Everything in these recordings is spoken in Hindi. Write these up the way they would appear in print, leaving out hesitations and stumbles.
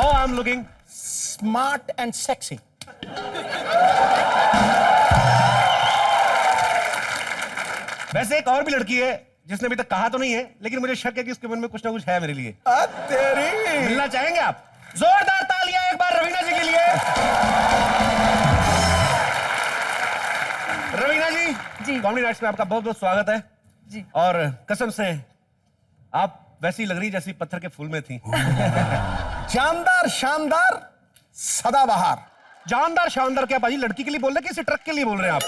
How I am looking? Smart and sexy. वैसे एक और भी लड़की है जिसने अभी तक कहा तो नहीं है, लेकिन मुझे शक है कि उसके मन में कुछ ना कुछ है मेरे लिए। तेरी मिलना चाहेंगे आप? जोरदार तालियां एक बार रवीना जी के लिए। रवीना जी, कॉमेडी नाइट्स में आपका बहुत बहुत स्वागत है जी। और कसम से आप वैसी लग रही जैसी पत्थर के फूल में थी। जानदार शानदार सदाबहार। जानदार शानदार क्या बाजी, लड़की के लिए बोल रहे हैं किसी ट्रक के लिए बोल रहे हैं आप?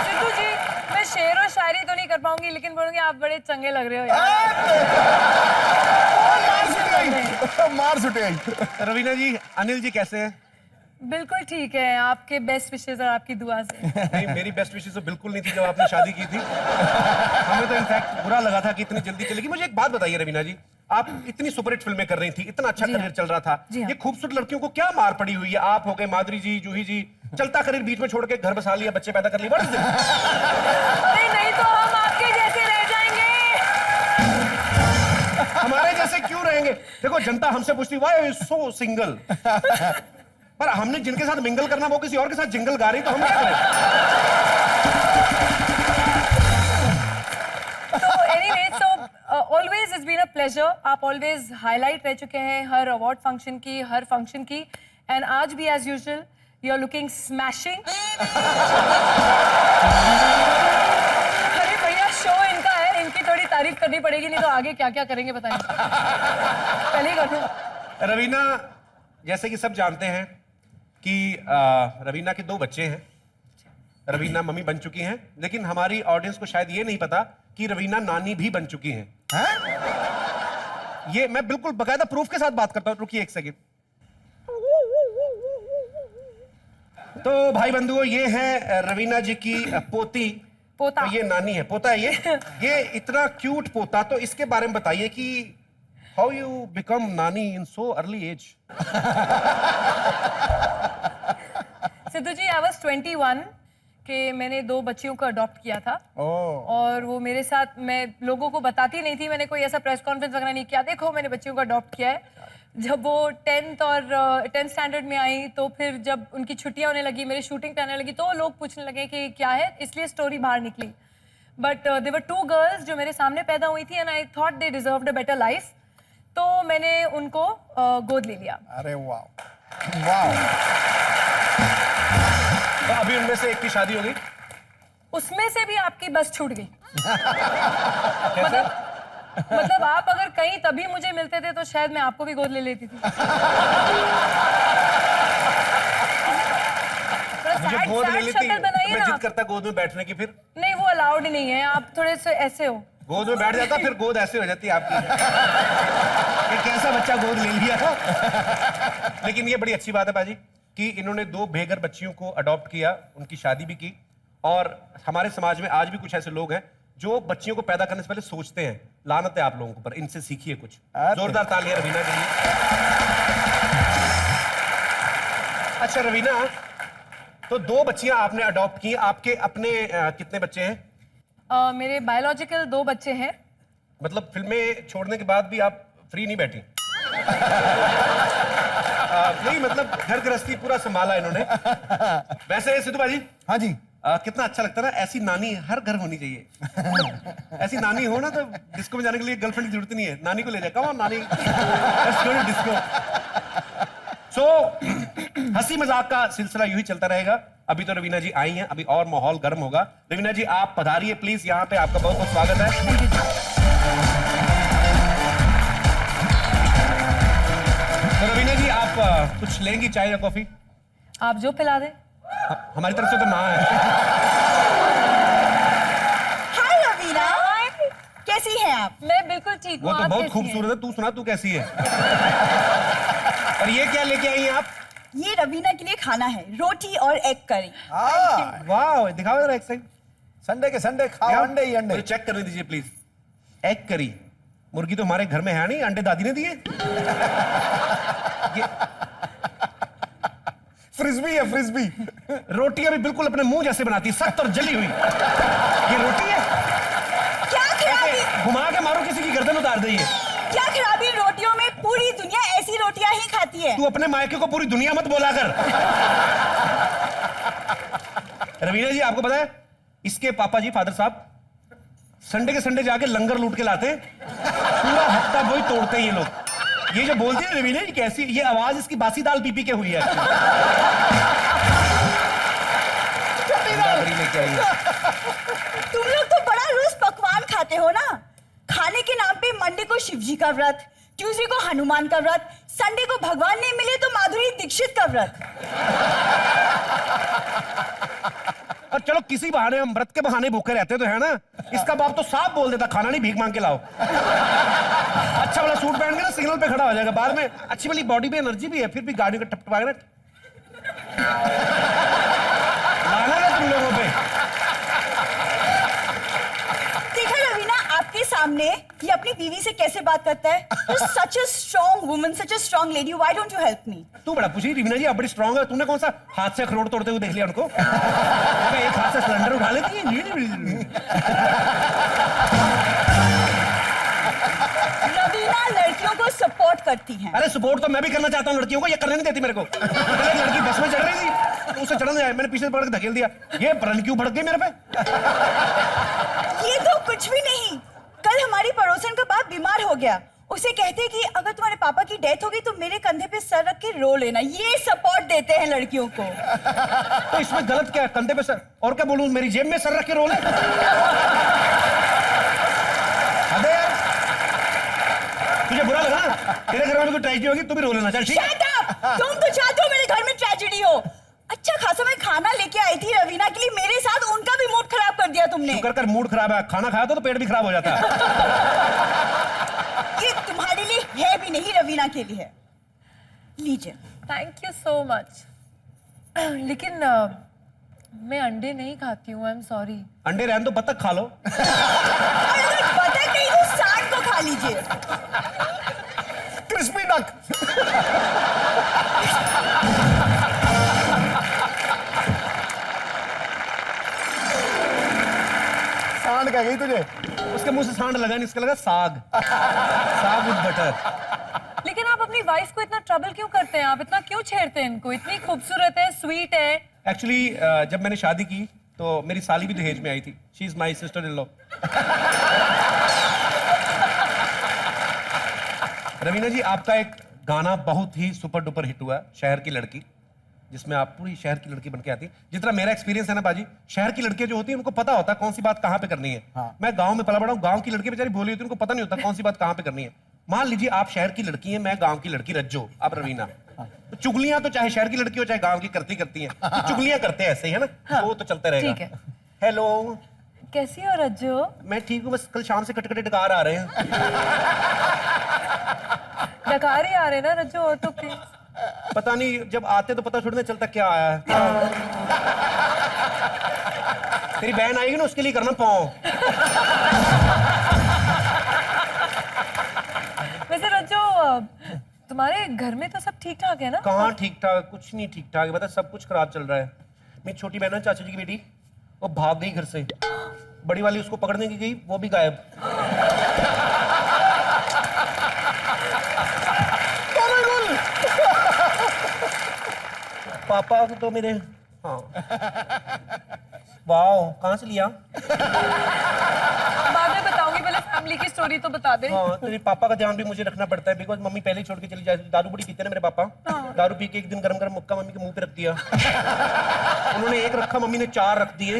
सिद्धू जी, मैं शेर और शायरी तो नहीं कर पाऊंगी, लेकिन बोलूंगी आप बड़े चंगे लग रहे हो यार। मार सुटे आई। रवीना जी, अनिल जी कैसे हैं? बिल्कुल ठीक है, आपके बेस्ट विशेस और आपकी दुआ से। नहीं, मेरी बेस्ट विशेस तो बिल्कुल नहीं थी जब आपने शादी की थी। हमें तो इनफैक्ट बुरा लगा था कि इतनी जल्दी चलेगी। मुझे एक बात बताइए रवीना जी, आप इतनी सुपरहिट फिल्में कर रही थी, इतना अच्छा करियर चल रहा था, ये खूबसूरत लड़कियों को क्या मार पड़ी हुई है? आप हो गए, माधुरी जी, जूही जी, चलता करियर बीच में छोड़ के घर बसा लिया, बच्चे पैदा कर लिए। नहीं तो हम आपके जैसे रह जाएंगे। हमारे जैसे क्यों रहेंगे? देखो जनता हमसे पूछती व्हाई सो सिंगल, पर हमने जिनके साथ मिंगल करना वो किसी और के साथ जिंगल गा रही, तो हम क्या करें? तो anyway, so always it's been a pleasure. आप ऑलवेज हाईलाइट रह चुके हैं हर अवार्ड फंक्शन की, हर फंक्शन की, एंड आज भी as usual you are looking smashing. अरे भैया, शो इनका है, इनकी थोड़ी तारीफ करनी पड़ेगी, नहीं तो आगे क्या क्या करेंगे बताएं। पहले ही करूं। रवीना, जैसे कि सब जानते हैं कि रवीना के 2 बच्चे हैं। रवीना मम्मी बन चुकी हैं, लेकिन हमारी ऑडियंस को शायद ये नहीं पता कि रवीना नानी भी बन चुकी हैं। ये मैं बिल्कुल बकायदा प्रूफ के साथ बात करता हूं, रुकिए एक सेकंड। तो भाई बंधुओं, ये है रवीना जी की पोती। पोता। तो ये नानी है, पोता है ये इतना क्यूट पोता। तो इसके बारे में बताइए कि how you become nani in so early age? Sidhu ji, I was 21 कि मैंने 2 बच्चियों को अडॉप्ट किया था। और वो मेरे साथ, मैं लोगों को बताती नहीं थी, मैंने कोई ऐसा प्रेस कॉन्फ्रेंस वगैरह नहीं किया, देखो मैंने बच्चियों को अडॉप्ट किया है। जब वो 10th स्टैंडर्ड में आई, तो फिर जब उनकी छुट्टियां होने लगी, मेरी शूटिंग पे आने लगी, तो लोग पूछने लगे कि क्या है, इसलिए स्टोरी बाहर निकली। बट देयर वर 2 गर्ल्स जो मेरे सामने पैदा हुई थी, and I thought they deserved a better life, तो मैंने उनको गोद ले लिया। अरे वाह वाह। तो अभी उनमें से एक की शादी हो गई? उसमें से भी आपकी बस छूट गई। मतलब आप अगर कहीं तभी मुझे मिलते थे तो शायद मैं आपको भी गोद ले लेती थी। मुझे गोद ले लेती, बनाइए मैं ना। जिद करता गोद में बैठने की, फिर नहीं, वो अलाउड नहीं है, आप थोड़े से ऐसे हो। गोद में बैठ जाता, फिर गोद ऐसे हो जाती है आपकी। ये कैसा बच्चा गोद ले लिया। लेकिन ये बड़ी अच्छी बात है बाजी कि इन्होंने 2 बेघर बच्चियों को अडॉप्ट किया, उनकी शादी भी की। और हमारे समाज में आज भी कुछ ऐसे लोग हैं जो बच्चियों को पैदा करने से पहले सोचते हैं। लानत है आप लोगों को, पर इनसे सीखिए कुछ। जोरदार तालियां रवीना के लिए। अच्छा रवीना, तो 2 बच्चियां आपने अडॉप्ट की, आपके अपने कितने बच्चे हैं? मेरे बायोलॉजिकल 2 बच्चे हैं। मतलब फिल्में छोड़ने के बाद भी आप फ्री नहीं बैठी? नहीं, मतलब घर गृहस्थी पूरा संभाला इन्होंने। वैसे सिद्धू भाजी, हाँ जी, कितना अच्छा लगता है ना, ऐसी नानी हर घर होनी चाहिए। ऐसी नानी हो ना तो डिस्को में जाने के लिए गर्लफ्रेंड की जरूरत नहीं है, नानी को ले जाए। कम ऑन नानी, लेट्स गो टू डिस्को। सो हंसी मजाक का सिलसिला यूं ही चलता रहेगा। अभी तो रवीना जी आई हैं, अभी और माहौल गर्म होगा। रवीना जी आप पधारिए प्लीज, यहाँ पे आपका बहुत बहुत स्वागत है। तो रवीना जी, आप कुछ लेंगी, चाय या कॉफी? आप जो पिला दें। हमारी तरफ से तो ना है। हाय रवीना, कैसी हैं आप? मैं बिल्कुल ठीक हूँ। वो तो बहुत खूबसूरत है, तू सुना, तू कैसी है? और ये क्या लेके आई हैं आप? ये रवीना के लिए खाना है, रोटी और एग करी। वाह, दिखाओ जरा एक साइड। संडे के संडे खाओ अंडे ही अंडे। चेक करने दीजिए प्लीज। एग करी, मुर्गी तो हमारे घर में है नहीं, अंडे दादी ने दिए। फ्रिस्बी है, फ्रिस्बी। रोटियां भी बिल्कुल अपने मुंह जैसे बनाती है, सख्त और जली हुई। ये रोटी है? क्या खराबी? घुमा के मारो, किसी की गर्दन उतार दे। ये क्या खराबी रोटियों में पूरी दुनिया ऐसी रोटियां ही खाती है। तू अपने मायके को पूरी दुनिया मत बोला कर। रवीना जी, आपको पता है इसके पापा जी, फादर साहब, संडे के संडे जाके लंगर लूट के लाते हैं, पूरा हफ्ता वही तोड़ते हैं ये लोग। ये जो बोलती है रवीना जी, कैसी ये आवाज इसकी बासी दाल पी के हुई है। तुम लोग तो बड़ा रोज पकवान खाते हो ना। खाने के नाम पे मंडे को शिवजी का व्रत, ट्यूसडे को हनुमान का व्रत, संडे को भगवान नहीं मिले तो माधुरी दीक्षित का व्रत। और चलो किसी बहाने हम व्रत के बहाने भूखे रहते तो है ना। इसका बाप तो साफ बोल देता, खाना नहीं भीख मांग के लाओ। अच्छा वाला सूट पहन के ना सिग्नल पे खड़ा हो जाएगा, बाद में अच्छी वाली बॉडी पे एनर्जी भी है, फिर भी गाड़ी का टपटपाएगा ना। लाना ना तुम लोगों पे। देखा रवीना, आपके सामने ये अपनी बीवी से कैसे बात करता है। Such a strong woman, such a strong lady, why don't you help me? तू बड़ा पूछी रवीना जी, आप बड़ी स्ट्रांग है। तूने कौन सा हाथ से अखरोट तोड़ते हुए देख लिया उनको? एक हाथ से सिलेंडर उठा लेती है। रवीना लड़कियों को सपोर्ट करती है। अरे सपोर्ट तो मैं भी करना चाहता हूँ लड़कियों को, ये करने नहीं देती मेरे को। कल एक लड़की बस में चढ़ रही थी, तो उसे चढ़ने आया, मैंने पीछे पकड़ के धकेल दिया। ये रन क्यों भड़क गई मेरे पे? ये तो कुछ भी नहीं। कल हमारी पड़ोसन का बाप बीमार हो गया, उसे कहते कि अगर तुम्हारे पापा की डेथ होगी तो मेरे कंधे पे सर रख के रो लेना। ये सपोर्ट देते हैं लड़कियों को। तो इसमें गलत क्या है? कंधे पे सर, और क्या बोलूं, मेरी जेब में सर रख के रो ले? अबे यार, तुझे बुरा लगा ना? तेरे घर में कोई ट्रेजेडी होगी तो भी रो लेना। चल ठीक है। Shut up! तुम तो चाहते हो मेरे घर में ट्रेजेडी हो। अच्छा खासा मैं खाना लेके आई थी रवीना के लिए, मेरे साथ उनका भी मूड खराब कर दिया तुमने। शुक्र कर मूड खराब है, खाना खाया तो पेट भी खराब हो जाता है। ये तुम्हारे लिए है भी नहीं, रवीना के लिए है। लीजिए। Thank you so much. लेकिन मैं अंडे नहीं खाती हूँ, आई एम सॉरी। अंडे रहने दो, बतख खा लो। और अगर बतख नहीं तो सांड को खा लीजिए। Crispy duck. सांड कह गई तुझे? उसके मुंह से सांड लगा नहीं, इसका लगा साग। साग विद बटर। लेकिन आप अपनी वाइफ को इतना ट्रबल क्यों करते हैं? आप इतना क्यों छेड़ते हैं इनको? इतनी खूबसूरत है, स्वीट है। एक्चुअली जब मैंने शादी की तो मेरी साली भी दहेज में आई थी। She is my sister in law. Raveena ji, आपका एक गाना बहुत ही सुपर डुपर हिट हुआ, शहर की लड़की, जिसमें आप पूरी शहर की लड़की बनके आती है। जितना मेरा एक्सपीरियंस है ना बाजी, शहर की लड़कियां जो होती है उनको पता होता है कौन सी बात कहां पे करनी है। हाँ। मैं गांव में पला बड़ा हूं, गांव की लड़की बेचारी भोली होती है, उनको पता नहीं होता कौन सी बात कहां पे करनी है। मान लीजिए आप शहर की लड़की हैं, मैं गांव की लड़की रज्जो, आप रवीना। तो चुगलियां तो चाहे शहर की लड़की हो चाहे गांव की करती हैं, तो चुगलियां करते हैं ऐसे ही, है ना? वो तो चलते रहेगा। ठीक है। हेलो, कैसी हो रज्जो? मैं ठीक हूँ, बस कल शाम से कटकटे डकार आ रहे हैं। डकार ही आ रहे ना रज्जो, और तो प्लीज। पता नहीं, जब आते तो पता छोड़ने चलता क्या आया है। तेरी बहन आएगी ना, उसके लिए करना पाँव। वैसे रज्जो, तुम्हारे घर में तो सब ठीक ठाक है ना? कहाँ ठीक ठाक, कुछ नहीं ठीक ठाक है, बता सब कुछ खराब चल रहा है। मेरी छोटी बहन है चाचा जी की बेटी, वो भाग गई घर से। बड़ी वाली उसको पकड़ने की गई, वो भी गायब। पापा को तो मेरे, हाँ, वाह, कहाँ से लिया? बाद में बताऊंगी, पहले फैमिली की स्टोरी तो बता दे। हाँ, तेरे पापा का ध्यान भी मुझे रखना पड़ता है, बिकॉज मम्मी पहले ही छोड़ के चली जाती। दारू बड़ी पीते ना मेरे पापा। दारू पी के एक दिन गरम गरम मुक्का मम्मी के मुंह पे रख दिया। उन्होंने एक रखा, मम्मी ने 4 रख दिए।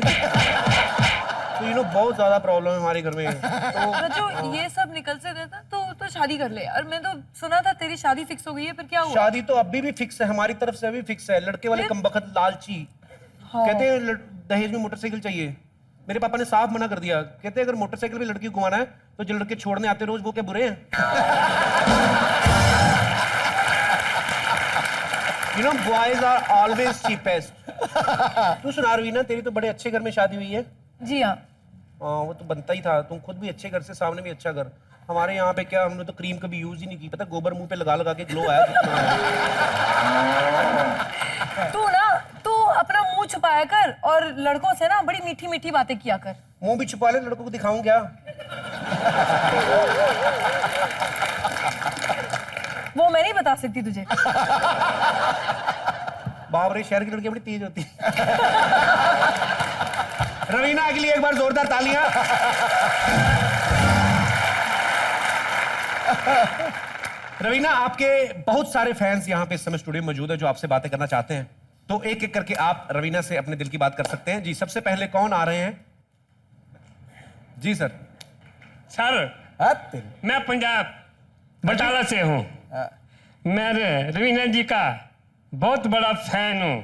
तो बहुत ज्यादा प्रॉब्लम है हमारे घर में। तो जो ये सब निकल से देता तो शादी कर ले यार। मैं तो सुना था तेरी शादी फिक्स हो गई है, फिर क्या हुआ? शादी तो अभी भी फिक्स है, हमारी तरफ से अभी फिक्स है। लड़के वाले कमबख्त लालची, कहते हैं दहेज में मोटरसाइकिल चाहिए। मेरे पापा ने साफ मना कर दिया, कहते हैं अगर मोटरसाइकिल में लड़की को घुमाना है तो जो लड़के छोड़ने आते रोज वो क्या बुरे हैं? Boys are always cheapest. तू सुना रवीना, तेरी तो बड़े अच्छे घर में शादी हुई है। जी हाँ। वो तो बनता ही था, तुम खुद भी अच्छे घर से, सामने भी अच्छा घर। हमारे यहाँ पे क्या, हमने तो क्रीम कभी यूज ही नहीं की, पता गोबर मुंह पे लगा लगा के ग्लो आया जितना। तू अपना मुंह छुपाया कर और लड़कों से ना बड़ी मीठी मीठी बातें किया कर। मुंह भी छुपा ले, लड़कों को दिखाऊं क्या? ला सकती तुझे। बाप रे, शहर की लड़कियां बड़ी तेज होती है। रवीना के लिए एक बार जोरदार तालियां। रवीना, आपके बहुत सारे फैंस यहाँ पे इस समय स्टूडियो में मौजूद है जो आपसे बातें करना चाहते हैं, तो एक एक करके आप रवीना से अपने दिल की बात कर सकते हैं। जी, सबसे पहले कौन आ रहे हैं? जी सर। सर, मैं पंजाब बटाला से हूँ। मैं रवीना जी का बहुत बड़ा फैन हूँ।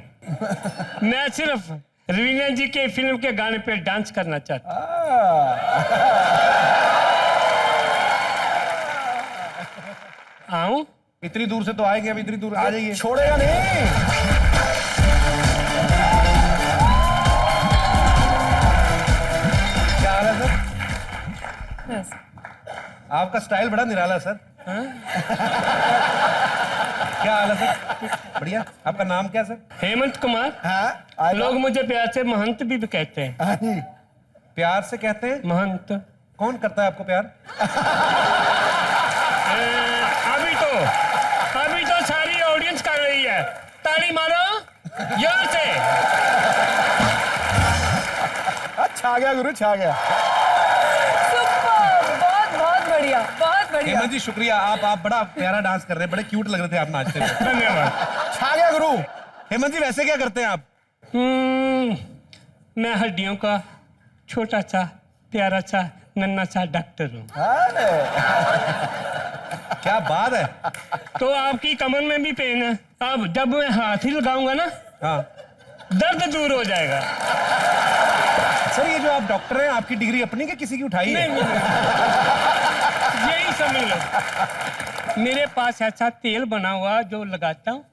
मैं सिर्फ रवीना जी के फिल्म के गाने पे डांस करना चाहता हूँ। इतनी दूर से तो आएंगे, अब इतनी दूर आ जाइए। छोड़ेगा नहीं। क्या हाल है सर? Yes. आपका स्टाइल बड़ा निराला है सर। क्या हाल है सर? बढ़िया। आपका नाम क्या सर? हेमंत कुमार। हाँ, लोग मुझे प्यार से महंत भी कहते हैं। हाँ जी। प्यार से कहते हैं? महंत। कौन करता है आपको प्यार? अभी तो सारी ऑडियंस कर रही है। ताली मारो जोर से। छा गया गुरु, छा गया। Superb, बहुत बहुत बढ़िया, बहुत बढ़िया। हेमंत जी शुक्रिया, आप बड़ा प्यारा डांस कर रहे हैं, बड़े क्यूट लग रहे थे आप नाचते हुए। धन्यवाद। छा गया गुरु। हेमंत जी वैसे क्या करते हैं आप? मैं हड्डियों का छोटा सा प्यारा सा नन्ना सा डॉक्टर हूँ। क्या बात है। तो आपकी कमर में भी पेन है, अब जब मैं हाथ ही लगाऊंगा ना, हाँ दर्द दूर हो जाएगा। सर, ये जो आप डॉक्टर हैं, आपकी डिग्री अपनी के किसी की उठाई है? नहीं। यही समझ लो, मेरे पास ऐसा तेल बना हुआ जो लगाता हूँ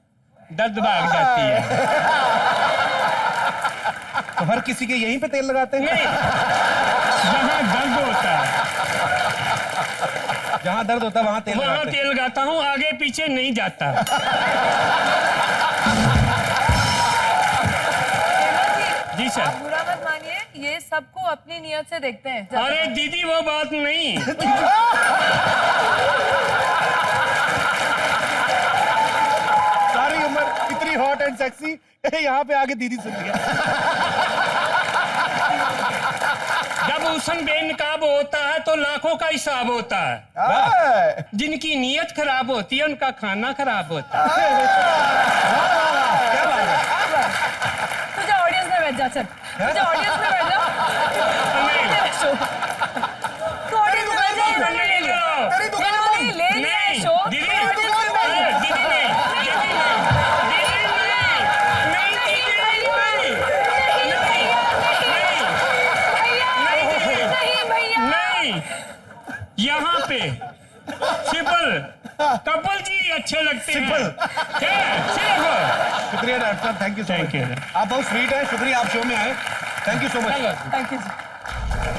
दर्द भाग जाती है। तो हर किसी के यहीं पे तेल लगाते हैं? नहीं, जहाँ दर्द होता है जहाँ दर्द होता है वहाँ तेल वहाँ लगाते हैं। तेल लगाता हूँ, आगे पीछे नहीं जाता। जी सर। आप बुरा मत मानिए, ये सबको अपनी नियत से देखते हैं। अरे दीदी वो बात नहीं। सारी उम्र इतनी हॉट एंड सेक्सी, यहाँ पे आके दीदी सुन लिया। जब हुस्न बेनकाब होता है तो लाखों का हिसाब होता है। जिनकी नीयत खराब होती है उनका खाना खराब होता है। क्या बात है। तुझे ऑडियंस में बैठ जा, चल तुझे ऑडियंस में बैठ जा। तू ऑडियंस में बैठ जा, इन्होंने ले लिया, इन्होंने ले लिया है शो। यहाँ पे सिंपल कपल जी अच्छे लगते हैं। शुक्रिया डॉक्टर साहब, थैंक यू सो मच। आप बहुत स्वीट हैं, शुक्रिया आप शो में आए। Thank you so much. Thank you.